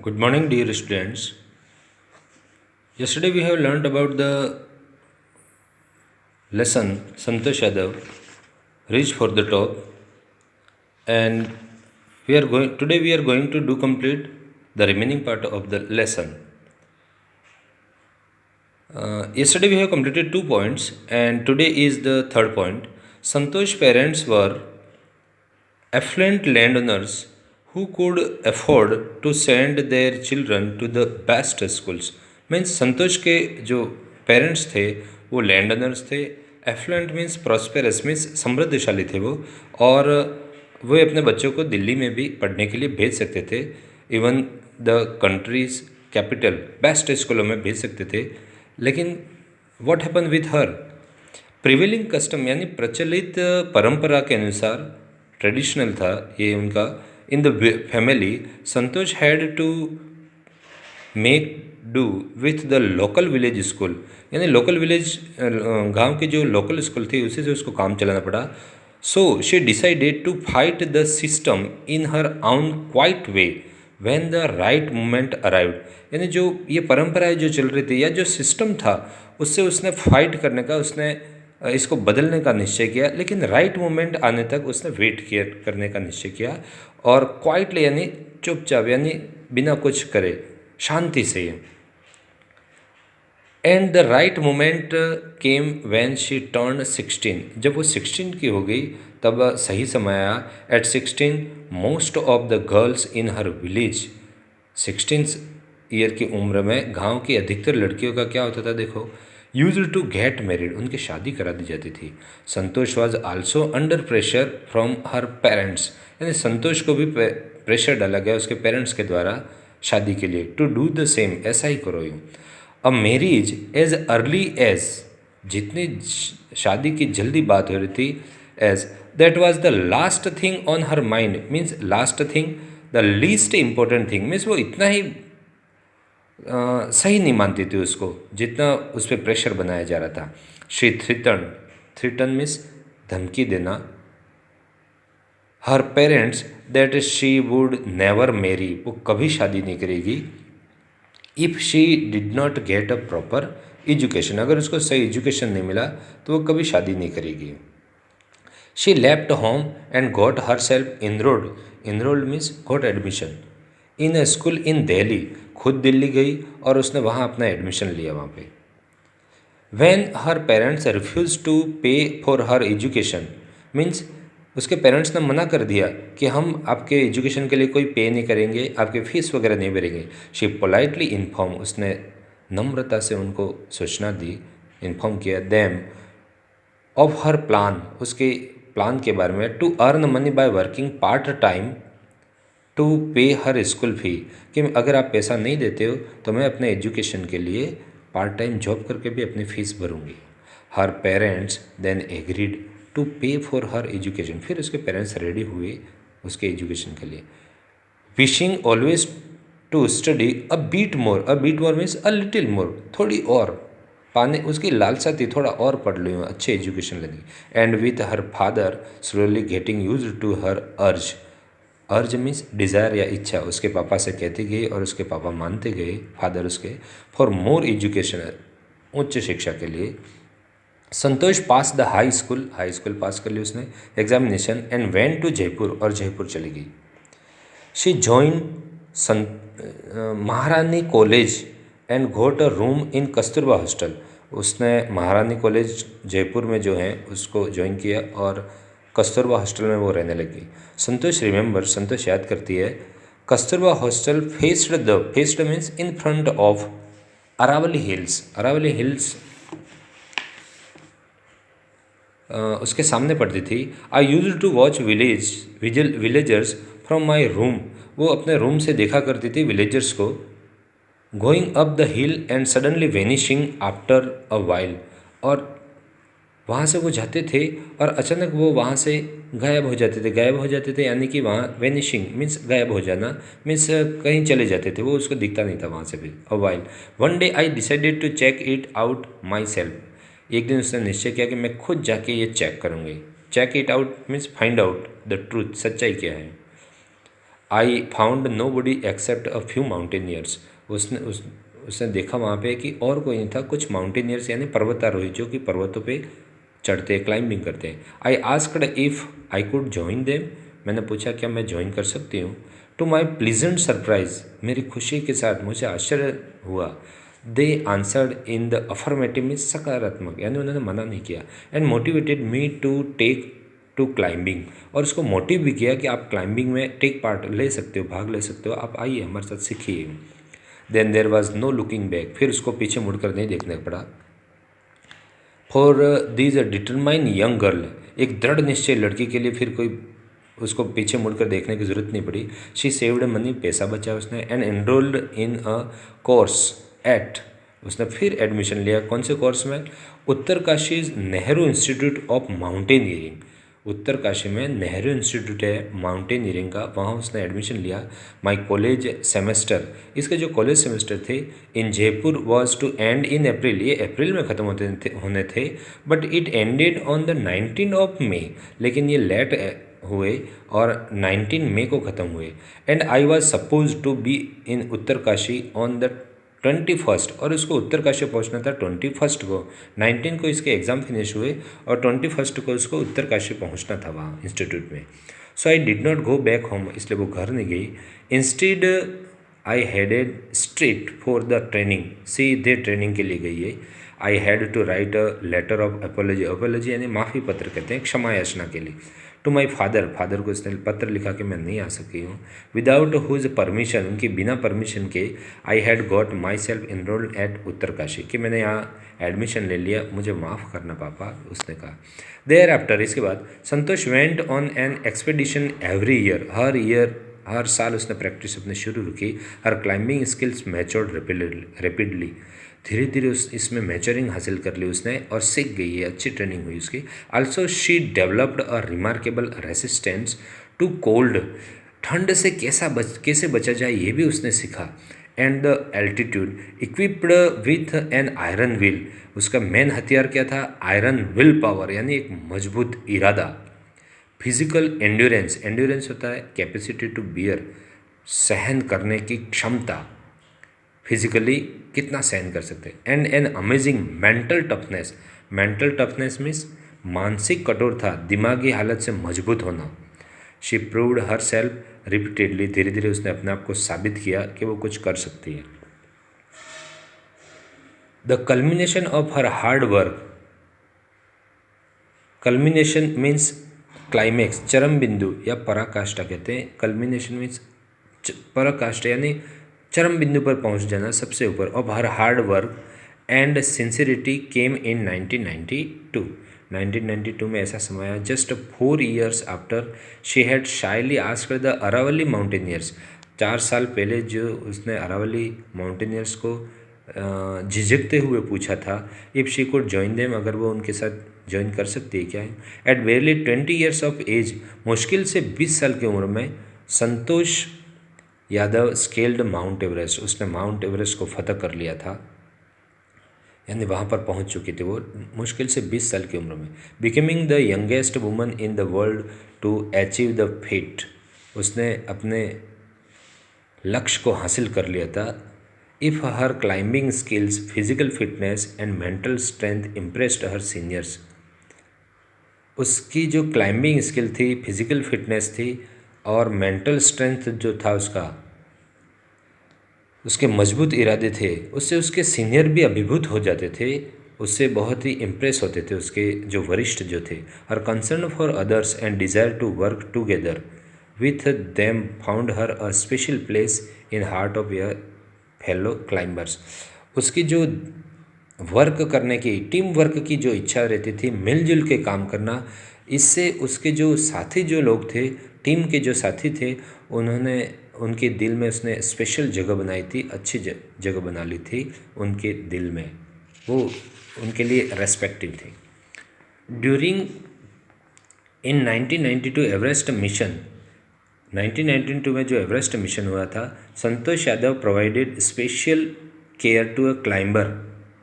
Good morning, dear students. Yesterday we have learned about the lesson Santosh Yadav reached for the top, and today we are going to do complete the remaining part of the lesson. Yesterday we have completed 2 points, and today is the third point. Santosh's parents were affluent landowners who could afford to send their children to the best schools. Means Santosh के जो parents थे वो land owners थे. Affluent means prosperous means समृद्धशाली थे वो, और वो अपने बच्चों को दिल्ली में भी पढ़ने के लिए भेज सकते थे. Even the countries capital best स्कूलों में भेज सकते थे. लेकिन what happen with her prevailing custom यानी प्रचलित परंपरा के अनुसार ट्रेडिशनल था ये उनका. In the family Santosh had to make do with the local village school, यानी लोकल विलेज गांव के जो लोकल स्कूल थी उसी से उसको काम चलाना पड़ा. So she decided to fight the system in her own quiet way when the right moment arrived. यानी जो ये परंपराएं जो चल रही थी या जो सिस्टम था उससे उसने फाइट करने का, उसने इसको बदलने का निश्चय किया. लेकिन राइट मोमेंट आने तक उसने वेट किया करने का निश्चय किया, और क्वाइटली यानी चुपचाप यानी बिना कुछ करे शांति से. And the right moment came when she turn 16. जब वो 16 की हो गई तब सही समय आया. At 16 most of the girls in her village, 16 year की उम्र में गांव की अधिकतर लड़कियों का क्या होता था देखो, यूज्ड टू गेट मैरिड, उनकी शादी करा दी जाती थी. Santosh was also under pressure from her parents, यानी संतोष को भी प्रेशर डाला गया उसके पेरेंट्स के द्वारा शादी के लिए. टू डू द सेम, ऐसा ही करो यूँ. A marriage age early age, जितनी शादी की जल्दी बात हो रही थी, as that was the last thing on her mind, means last thing the least important thing, means वो इतना ही सही नहीं मानती थी उसको जितना उस पर प्रेशर बनाया जा रहा था. शी थ्रिटन मीन्स धमकी देना her parents that she would never marry, वो कभी शादी नहीं करेगी. If she did not get a proper education, अगर उसको सही एजुकेशन नहीं मिला तो वो कभी शादी नहीं करेगी. She left home and got her self enrolled means got admission in a school इन दिल्ली, खुद दिल्ली गई और उसने वहाँ अपना एडमिशन लिया वहाँ पे. When her parents refuse to pay for her education, means उसके पेरेंट्स ने मना कर दिया कि हम आपके एजुकेशन के लिए कोई पे नहीं करेंगे, आपकी फ़ीस वगैरह नहीं भरेंगे. शी पोलाइटली इन्फॉर्म, उसने नम्रता से उनको सूचना दी, इन्फॉर्म किया देम ऑफ हर प्लान, उसके प्लान के बारे में. To earn money by working part time to pay her school फ़ी, कि अगर आप पैसा नहीं देते हो तो मैं अपने एजुकेशन के लिए पार्ट टाइम जॉब करके भी अपनी फ़ीस भरूंगी. Her parents then agreed to pay for her education, फिर उसके पेरेंट्स रेडी हुए उसके एजुकेशन के लिए. Wishing always to study a bit more means a little more, थोड़ी और पाने उसकी लालसा थी, थोड़ा और पढ़ लो, अच्छे एजुकेशन लगी. And with her father slowly getting use to her urge means desire या इच्छा, उसके पापा से कहती गई और उसके पापा मानते गए, फादर उसके, फॉर मोर एजुकेशन, उच्च शिक्षा के लिए. Santosh pass the high school pass कर ली उसने examination, and went to Jaipur, और जयपुर चली गई. She join Maharani college and got a room in Kasturba hostel, उसने महारानी कॉलेज जयपुर में जो है उसको ज्वाइन किया और कस्तूरबा हॉस्टल में वो रहने लगी. संतोष याद करती है, Kasturba hostel faced means in front of Aravalli hills उसके सामने पड़ती थी. I used to watch villagers from my room, वो अपने रूम से देखा करती थी विलेजर्स को. Going up the hill and suddenly vanishing after a while, और वहाँ से वो जाते थे और अचानक वो वहाँ से गायब हो जाते थे यानी कि वहाँ वेनिशिंग मीन्स गायब हो जाना, मीन्स कहीं चले जाते थे, वो उसको दिखता नहीं था वहाँ से भी. A while one day I decided to check it out myself, एक दिन उसने निश्चय किया कि मैं खुद जाके ये चेक करूँगी. Check it out means find out the truth, सच्चाई क्या है. I found nobody except a few mountaineers. उसने देखा वहाँ पे कि और कोई नहीं था, कुछ माउंटेनियर्स यानी पर्वतारोही जो कि पर्वतों पे चढ़ते हैं, क्लाइंबिंग करते हैं। I asked if I could join them. मैंने पूछा क्या मैं ज्वाइन कर सकती हूँ। टू माई प्लीजेंट सरप्राइज, मेरी खुशी के साथ मुझे आश्चर्य हुआ, they answered in the affirmative में, सकारात्मक, यानी उन्होंने मना नहीं किया। And motivated me to take to climbing, और उसको मोटिव भी किया कि आप क्लाइंबिंग में टेक पार्ट ले सकते हो, भाग ले सकते हो, आप आइए हमारे साथ सीखिए। Then there was no looking back, फिर उसको पीछे मुड़कर नहीं देखने पड़ा। For these a determine young girl, एक दृढ़ निश्चय लड़की के लिए फिर कोई उसको पीछे मुड़कर देखने की ज़रूरत नहीं पड़ी। शी सेव्ड मनी, पैसा बचा उसने। And enrolled in a course eight, उसने फिर एडमिशन लिया। कौन से कोर्स में? Uttarkashi Nehru institute of mountaineering. Uttarkashi में नेहरू इंस्टीट्यूट है माउंटेनियरिंग का, वहाँ उसने एडमिशन लिया। माई कॉलेज सेमेस्टर, इसके जो कॉलेज सेमेस्टर थे in Jaipur was to end in April, ये अप्रैल में ख़त्म होने थे। But it ended on the 19 of May, लेकिन ये लेट हुए और 19 मई को ख़त्म हुए। And I was suppose to be in Uttarkashi on the 21, और उसको उत्तरकाशी पहुंचना था 21 को। 19 को इसके एग्ज़ाम फिनिश हुए और 21 को उसको उत्तरकाशी पहुंचना था वहाँ इंस्टीट्यूट में। So I did not go back home, इसलिए वो घर नहीं गई। Instead I headed straight for the training, सीधे ट्रेनिंग के लिए गई है। I had to write a letter of apology, apology यानी माफ़ी पत्र कहते हैं, क्षमा याचना के लिए। टू माई फादर, फादर को इसने पत्र लिखा कि मैं नहीं आ सकी हूँ। विदाउट हुज परमिशन, उनकी बिना परमिशन के, I had got myself enrolled at Uttarkashi, कि मैंने यहाँ एडमिशन ले लिया, मुझे माफ़ करना पापा, उसने कहा। देयर आफ्टर, इसके बाद Santosh went on an expedition every year, हर साल उसने प्रैक्टिस अपनी शुरू रखी। Her climbing skills matured rapidly, धीरे धीरे इसमें मैच्योरिंग हासिल कर ली उसने और सीख गई है, अच्छी ट्रेनिंग हुई उसकी। Also she developed a remarkable resistance to cold, ठंड से कैसे बचा जाए ये भी उसने सीखा। And the altitude, equipped with an iron will, उसका मेन हथियार क्या था? आयरन विल पावर, यानी एक मजबूत इरादा। फिजिकल एंड्योरेंस, एंड्योरेंस होता है कैपेसिटी टू बियर, सहन करने की क्षमता, फिजिकली कितना सहन कर सकते हैं। And an amazing mental toughness, mental toughness means मानसिक कठोरता, दिमागी हालत से मजबूत होना। She proved her self repeatedly, धीरे धीरे उसने अपने आप को साबित किया कि वो कुछ कर सकती है। The culmination of her hard work, culmination means climax, चरम बिंदु या पराकाष्ठा कहते हैं। कल्मिनेशन मीन्स पराकाष्ठा यानी चरम बिंदु पर पहुंच जाना, सबसे ऊपर। Of her hard work and sincerity came in 1992, 1992 में ऐसा समय आया। Just 4 years after she had shyly asked the Aravalli mountaineers, 4 साल पहले जो उसने अरावली माउंटेनियर्स को झिझकते हुए पूछा था, if she could join them, अगर वो उनके साथ ज्वाइन कर सकती है क्या है। At barely 20 years of age, मुश्किल से 20 साल की उम्र में Santosh Yadav scaled Mount Everest, उसने माउंट एवरेस्ट को फतह कर लिया था, यानी वहाँ पर पहुँच चुकी थी वो मुश्किल से 20 साल की उम्र में। Becoming the youngest woman in the world to achieve the feat, उसने अपने लक्ष्य को हासिल कर लिया था। If her climbing skills, physical fitness and mental strength impressed her seniors, उसकी जो क्लाइंबिंग स्किल थी, फिजिकल फिटनेस थी और मेंटल स्ट्रेंथ जो था उसका, उसके मजबूत इरादे थे, उससे उसके सीनियर भी अभिभूत हो जाते थे, उससे बहुत ही इम्प्रेस होते थे उसके जो वरिष्ठ जो थे। Her concern for others and desire to work together with them found her a special place in heart of your fellow climbers, उसकी जो वर्क करने की, टीम वर्क की जो इच्छा रहती थी, मिलजुल के काम करना, इससे उसके जो साथी जो लोग थे, टीम के जो साथी थे, उन्होंने उनके दिल में उसने स्पेशल जगह बनाई थी, अच्छी जगह बना ली थी उनके दिल में, वो उनके लिए रेस्पेक्टिव थी। ड्यूरिंग इन 1992 एवरेस्ट मिशन, 1992 में जो एवरेस्ट मिशन हुआ था, Santosh Yadav provided special care to a climber,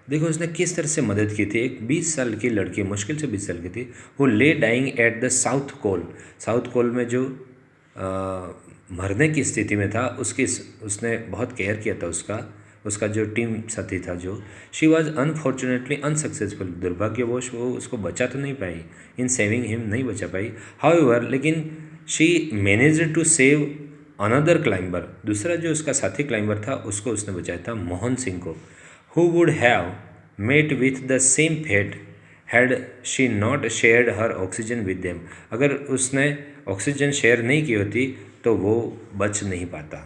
देखो उसने किस तरह से मदद की थी। एक 20 साल की लड़की, मुश्किल से 20 साल की थी, वो lay dying at the South Col, South Col में जो मरने की स्थिति में था, उसने बहुत केयर किया था उसका जो टीम साथी था जो, शी वॉज अनफॉर्चुनेटली अनसक्सेसफुल, दुर्भाग्यवश वो उसको बचा तो नहीं पाई, इन सेविंग हिम नहीं बचा पाई। हाउएवर लेकिन she managed to save another climber, दूसरा जो उसका साथी क्लाइंबर था उसको उसने बचाया था, मोहन सिंह को, who would have met with the same fate had she not shared her oxygen with them, अगर उसने ऑक्सीजन शेयर नहीं की होती तो वो बच नहीं पाता।